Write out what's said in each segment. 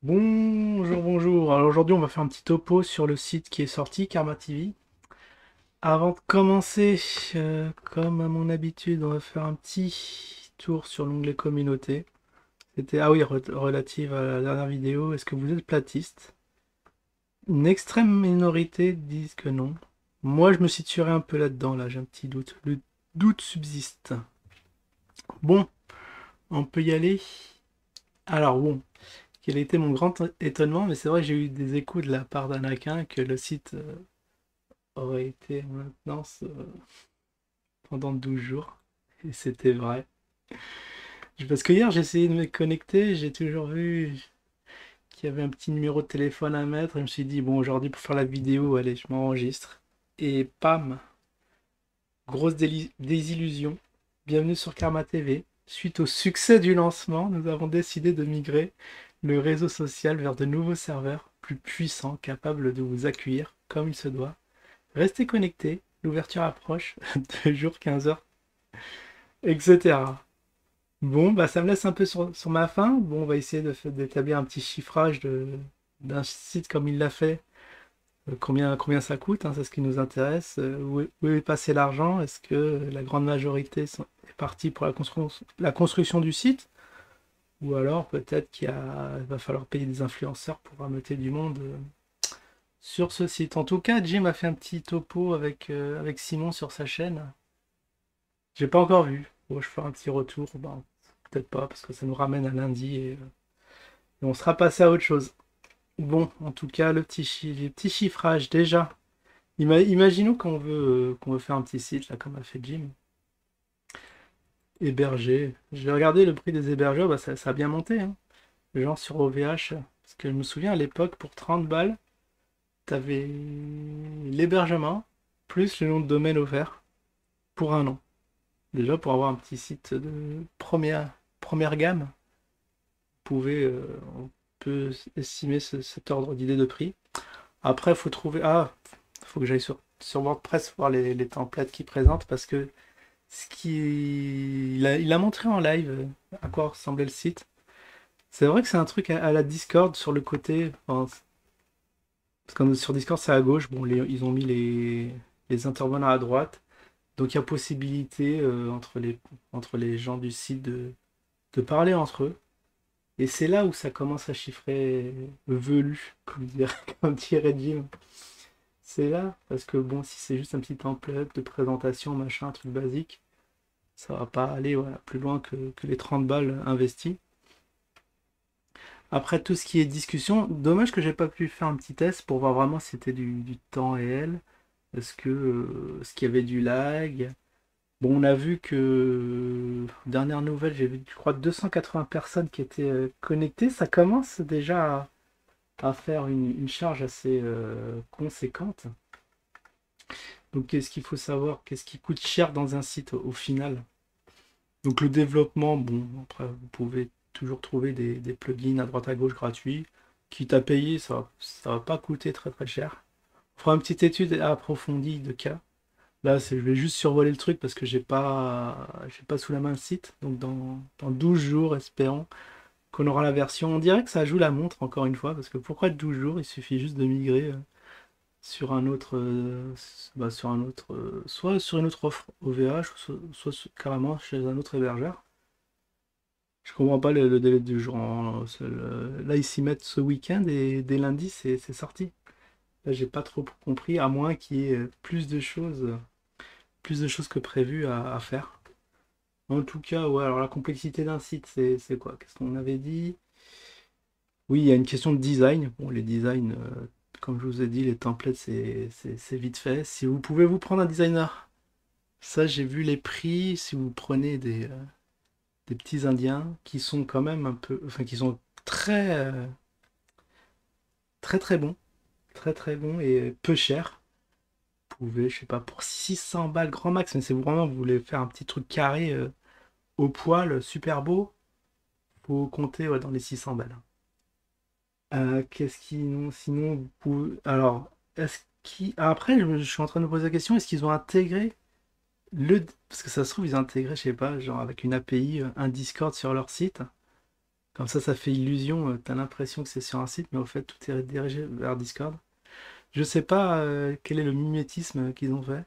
Bonjour, bonjour. Alors aujourd'hui, on va faire un petit topo sur le site qui est sorti, Karma TV. Avant de commencer, comme à mon habitude, on va faire un petit tour sur l'onglet communauté. C'était, ah oui, relative à la dernière vidéo. Est-ce que vous êtes platiste? Une extrême minorité disent que non. Moi, je me situerai un peu là-dedans, là, j'ai un petit doute. Le doute subsiste. Bon, on peut y aller. Alors bon, quel était mon grand étonnement, mais c'est vrai que j'ai eu des échos de la part d'Anakin que le site aurait été en maintenance pendant 12 jours. Et c'était vrai. Parce que hier, j'ai essayé de me connecter, j'ai toujours vu qu'il y avait un petit numéro de téléphone à mettre. Et je me suis dit, bon, aujourd'hui, pour faire la vidéo, allez, je m'enregistre. Et pam, grosse désillusion. Bienvenue sur Karma TV. Suite au succès du lancement, nous avons décidé de migrer le réseau social vers de nouveaux serveurs plus puissants, capables de vous accueillir comme il se doit. Restez connectés, l'ouverture approche, 2 jours, 15 heures, etc. Bon, bah ça me laisse un peu sur ma faim. Bon, on va essayer d'établir un petit chiffrage d'un site comme il l'a fait. Combien ça coûte, hein, c'est ce qui nous intéresse. Où est passé l'argent? Est-ce que la grande majorité est partie pour la construction du site? Ou alors peut-être il va falloir payer des influenceurs pour rameuter du monde sur ce site. En tout cas, Jim a fait un petit topo avec Simon sur sa chaîne. J'ai pas encore vu. Bon, je ferai un petit retour. Ben, peut-être pas, parce que ça nous ramène à lundi et on sera passé à autre chose. Bon, en tout cas, les petits chiffrages déjà. Imaginons qu'on veut faire un petit site, là, comme a fait Jim. Héberger. J'ai regardé le prix des hébergeurs, bah, ça a bien monté, hein. Genre sur OVH. Parce que je me souviens à l'époque, pour 30 balles, t'avais l'hébergement, plus le nom de domaine offert, pour un an. Déjà, pour avoir un petit site de première gamme, on peut estimer cet ordre d'idée de prix. Après, il faut trouver. Ah, faut que j'aille sur WordPress voir les templates qu'il présente parce que il a montré en live à quoi ressemblait le site. C'est vrai que c'est un truc à la Discord sur le côté. Enfin, parce que sur Discord, c'est à gauche. Bon, ils ont mis les intervenants à droite. Donc, il y a possibilité entre les gens du site de parler entre eux. Et c'est là où ça commence à chiffrer velu, comme dirait Jim. C'est là, parce que bon, si c'est juste un petit template de présentation, machin, un truc basique, ça va pas aller voilà, plus loin que les 30 balles investies. Après tout ce qui est discussion, dommage que j'ai pas pu faire un petit test pour voir vraiment si c'était du temps réel. Est-ce qu'il y avait du lag? Bon, on a vu que, dernière nouvelle, j'ai vu, je crois, 280 personnes qui étaient connectées. Ça commence déjà à faire une charge assez conséquente. Donc, qu'est-ce qu'il faut savoir? Qu'est-ce qui coûte cher dans un site au final? Donc, le développement, bon, après, vous pouvez toujours trouver des plugins à droite à gauche gratuits. Quitte à payer, ça va pas coûter très très cher. On fera une petite étude approfondie de cas. Là, je vais juste survoler le truc parce que j'ai pas sous la main le site. Donc, dans 12 jours, espérons qu'on aura la version. On dirait que ça joue la montre, encore une fois, parce que pourquoi 12 jours? Il suffit juste de migrer sur un autre, sur un autre, soit sur une autre offre OVH, carrément chez un autre hébergeur. Je comprends pas le délai du jour. Là, ils s'y mettent ce week-end et dès lundi, c'est sorti. Là, j'ai pas trop compris, à moins qu'il y ait plus de choses que prévu à faire. En tout cas, ouais, alors la complexité d'un site, c'est quoi? Qu'est-ce qu'on avait dit? Oui, il y a une question de design. Bon, les designs, comme je vous ai dit, les templates, c'est vite fait. Si vous pouvez vous prendre un designer, ça, j'ai vu les prix. Si vous prenez des petits Indiens qui sont quand même un peu, enfin, qui sont très très bons, très très bons et peu chers. Vous pouvez, je sais pas, pour 600 balles grand max, mais c'est vraiment, vous voulez faire un petit truc carré au poil, super beau, faut compter ouais, dans les 600 balles. Qu'est-ce qu'ils ont sinon vous alors, est-ce qu'ils... Après, je suis en train de me poser la question, est-ce qu'ils ont intégré parce que ça se trouve, ils ont intégré, je sais pas, genre avec une API, un Discord sur leur site. Comme ça fait illusion, t'as l'impression que c'est sur un site, mais au fait, tout est dirigé vers Discord. Je sais pas quel est le mimétisme qu'ils ont fait,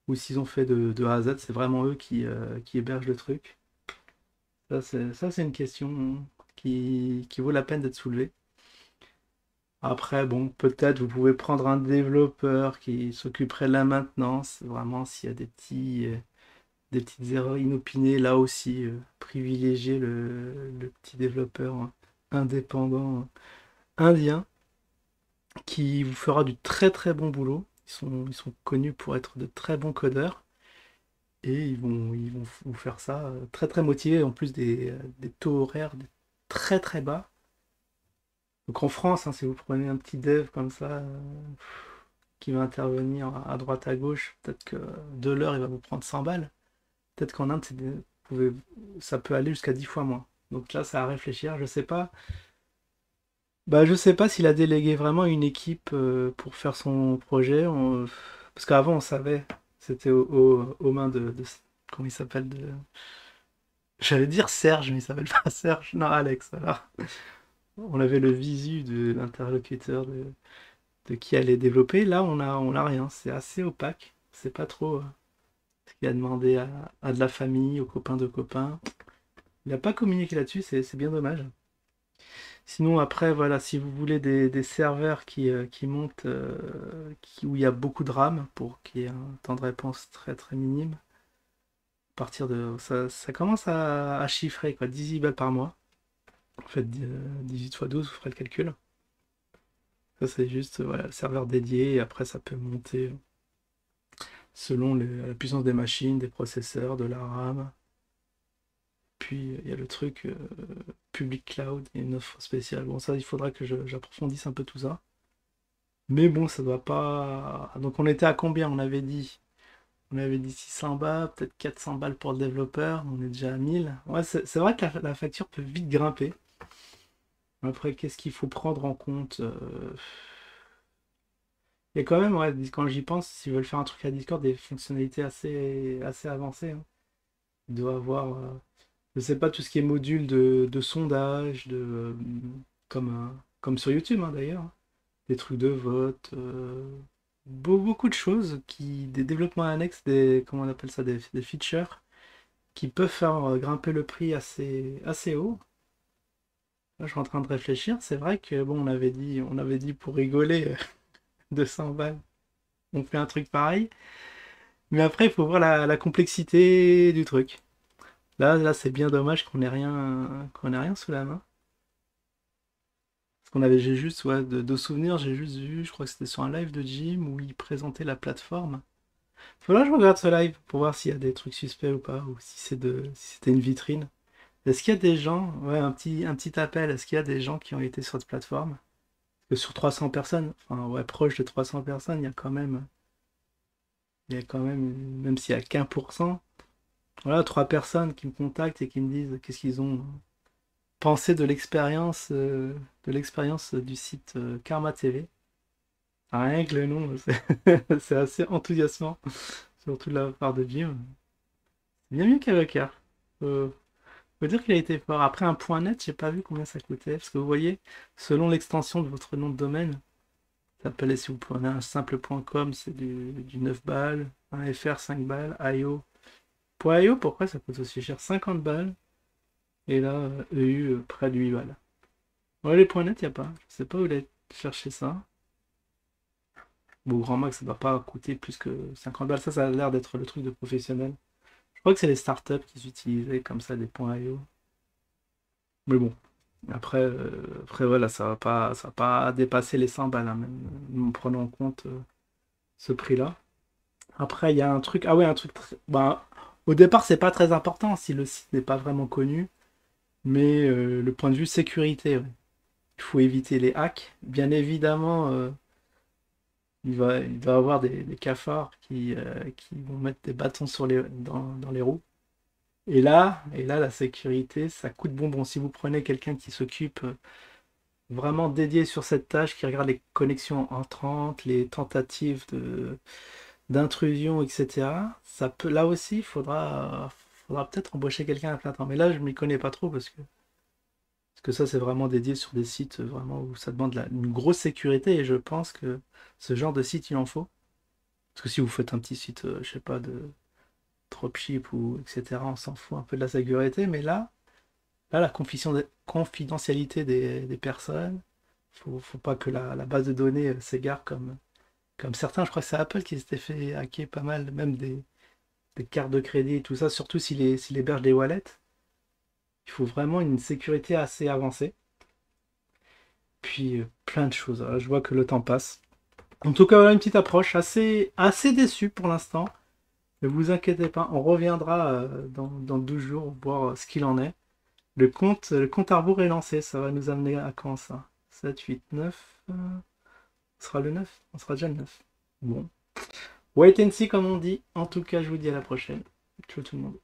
ou s'ils ont fait de A à Z, c'est vraiment eux qui hébergent le truc. Ça, c'est une question qui vaut la peine d'être soulevée. Après, bon, peut-être vous pouvez prendre un développeur qui s'occuperait de la maintenance, vraiment s'il y a des petites erreurs inopinées, là aussi, privilégier le petit développeur indépendant indien qui vous fera du très très bon boulot. Ils sont connus pour être de très bons codeurs et ils vont vous faire ça très très motivés, en plus des taux horaires très très bas. Donc en France, hein, si vous prenez un petit dev comme ça, qui va intervenir à droite à gauche, peut-être que de l'heure il va vous prendre 100 balles. Peut-être qu'en Inde, ça peut aller jusqu'à 10 fois moins. Donc là, ça à réfléchir. Je sais pas. Bah, je sais pas s'il a délégué vraiment une équipe pour faire son projet. Parce qu'avant, on savait. C'était aux mains comment il s'appelle J'allais dire Serge, mais il s'appelle pas Serge. Non, Alex. Alors, on avait le visu de l'interlocuteur de qui allait développer. Là, on a rien. C'est assez opaque. C'est pas trop ce qu'il a demandé à de la famille, aux copains de copains. Il n'a pas communiqué là-dessus, c'est bien dommage. Sinon, après, voilà, si vous voulez des serveurs qui montent, où il y a beaucoup de RAM pour qu'il y ait un temps de réponse très très minime, à partir de. Ça commence à chiffrer, quoi, 18 balles par mois. En fait, 18 fois 12, vous ferez le calcul. Ça, c'est juste voilà, le serveur dédié, et après, ça peut monter selon la puissance des machines, des processeurs, de la RAM. Puis, il y a le truc public cloud, il y a une offre spéciale. Bon, ça, il faudra que j'approfondisse un peu tout ça. Mais bon, ça doit pas. Donc on était à combien? On avait dit 600 balles, peut-être 400 balles pour le développeur. On est déjà à 1000. Ouais, c'est vrai que la facture peut vite grimper. Après, qu'est-ce qu'il faut prendre en compte? Il y a quand même, ouais, quand j'y pense, s'ils veulent faire un truc à Discord, des fonctionnalités assez, assez avancées, hein. Il doit avoir, je sais pas, tout ce qui est module de sondage, comme sur YouTube, hein, d'ailleurs. Des trucs de vote, beaucoup de choses des développements annexes, comment on appelle ça, des features qui peuvent faire grimper le prix assez, assez haut. Là, je suis en train de réfléchir. C'est vrai que bon, on avait dit pour rigoler 200 balles, on fait un truc pareil. Mais après, il faut voir la complexité du truc. Là, c'est bien dommage qu'on ait rien sous la main. Parce j'ai juste, ouais, de souvenirs, j'ai juste vu, je crois que c'était sur un live de Jim où il présentait la plateforme. Faudra que je regarde ce live pour voir s'il y a des trucs suspects ou pas, ou si c'était une vitrine. Est-ce qu'il y a des gens, ouais, un petit appel, est-ce qu'il y a des gens qui ont été sur cette plateforme? Parce que sur 300 personnes, enfin, ouais, proche de 300 personnes, il y a quand même, même s'il y a qu'un pour cent, voilà, 3 personnes qui me contactent et qui me disent qu'est-ce qu'ils ont pensé de l'expérience du site Karma TV. Rien que le nom, c'est assez enthousiasmant, surtout de la part de Jim. C'est bien mieux qu'Avocat. Faut dire qu'il a été fort. Après, un point net, j'ai pas vu combien ça coûtait. Parce que vous voyez, selon l'extension de votre nom de domaine, ça peut aller, si vous prenez un simple point .com, c'est du 9 balles. Un FR, 5 balles. IO. Pour IO, pourquoi ça coûte aussi cher? 50 balles. Et là, EU, près de 8 balles. Ouais, les points net, y a pas. Je sais pas où il a cherché ça. Bon, au grand max, ça doit pas coûter plus que 50 balles. Ça a l'air d'être le truc de professionnel. Je crois que c'est les startups qui utilisaient comme ça des points IO. Mais bon. Après, voilà, ça va pas dépasser les 100 balles, hein, même en prenant en compte ce prix-là. Après, il y a un truc. Ah ouais, un truc. Ben, au départ, c'est pas très important si le site n'est pas vraiment connu, mais le point de vue sécurité, ouais. Il faut éviter les hacks. Bien évidemment, il va y avoir des cafards qui vont mettre des bâtons dans les roues. Et là, la sécurité, ça coûte bonbon. Si vous prenez quelqu'un qui s'occupe vraiment dédié sur cette tâche, qui regarde les connexions entrantes, les tentatives d'intrusion, etc. Ça peut, là aussi, il faudra peut-être embaucher quelqu'un à plein temps. Mais là, je m'y connais pas trop parce que Parce que ça, c'est vraiment dédié sur des sites vraiment où ça demande une grosse sécurité et je pense que ce genre de site, il en faut. Parce que si vous faites un petit site, je sais pas, de dropship ou etc., on s'en fout un peu de la sécurité, mais là, la confidentialité des personnes, faut pas que la base de données s'égare comme certains. Je crois que c'est Apple qui s'était fait hacker pas mal, même des cartes de crédit et tout ça, surtout s'il héberge des wallets. Il faut vraiment une sécurité assez avancée. Puis plein de choses. Je vois que le temps passe. En tout cas, voilà une petite approche assez déçue pour l'instant. Ne vous inquiétez pas, on reviendra dans 12 jours voir ce qu'il en est. Le compte à rebours est lancé, ça va nous amener à quand ça? 7, 8, 9. Ce sera le 9. On sera déjà le 9. Bon. Wait and see comme on dit. En tout cas, je vous dis à la prochaine. Ciao tout le monde.